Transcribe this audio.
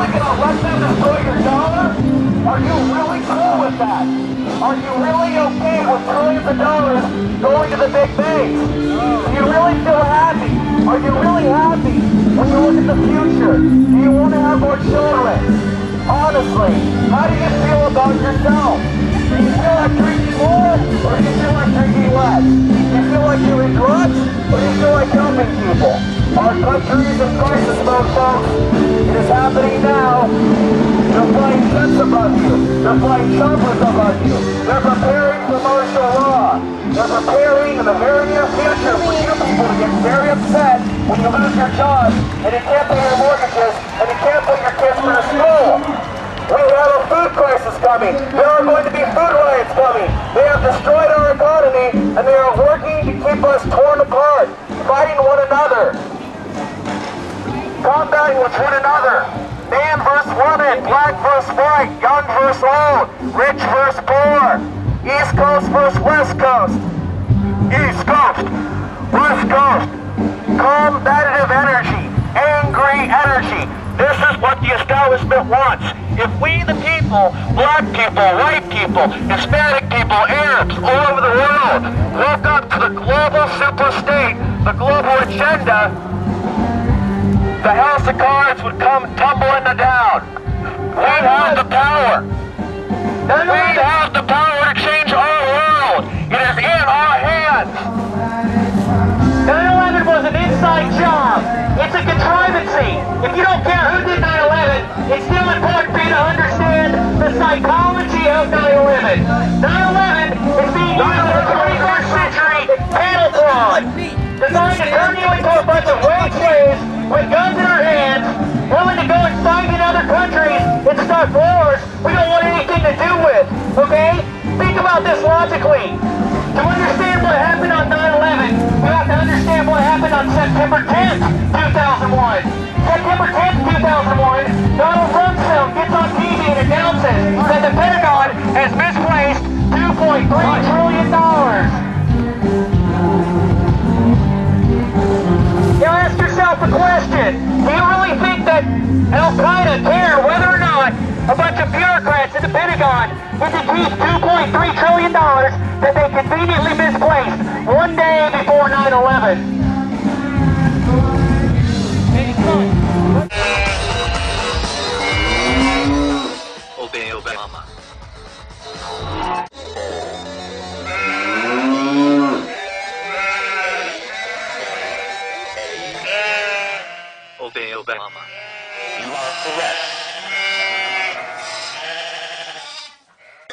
really going to let them destroy your dollar? Are you really cool with that? Are you really okay with trillions of dollars going to the big banks? Do you really feel happy? Are you really happy when you look at the future? Do you want to have more children? Honestly, how do you feel about yourself? Do you feel like drinking more, or do you feel like drinking less? Do you feel like doing drugs, or do you feel like helping people? Our country is in crisis mode, folks. It is happening now. They're flying jets above you. They're flying choppers above you. They're preparing for martial law. They're preparing in the very near future for you people to get very upset when you lose your job and you can't pay your mortgages and you can't put your kids through school. We have a food crisis coming. There are going to be food riots coming. They have destroyed our economy and they are working to keep us torn apart, fighting one another, combating with one another. Man versus woman, black versus white, young versus old, rich versus poor, East Coast versus West Coast, East Coast, West Coast, combative energy, angry energy. This is what the establishment wants. If we the people, black people, white people, Hispanic people, Arabs, all over the world, woke up to the global super state, the global agenda, the house of cards would come tumbling down. We have the power. We have the power to change our world. It is in our hands. 9/11 was an inside job. It's a contrivancy. If you don't care who did 9/11, it's still important for you to understand the psychology of 9/11. 9/11 is being used in the 21st century panel fraud, designed to turn you into a bunch of wage slaves with guns in our hands, willing to go and fight in other countries and start wars we don't want anything to do with, okay? Think about this logically. To understand what happened on 9/11, we have to understand what happened on September 10th, 2001. September 10th, 2001, Donald Rumsfeld gets on TV and announces that the Pentagon has misplaced $2.3 trillion. Now ask yourself a question. Do you really think that Al-Qaeda care whether or not a bunch of bureaucrats in the Pentagon get to keep $2.3 trillion that they conveniently misplaced one day before 9/11? Obey Obama. Obey Obama. You are correct.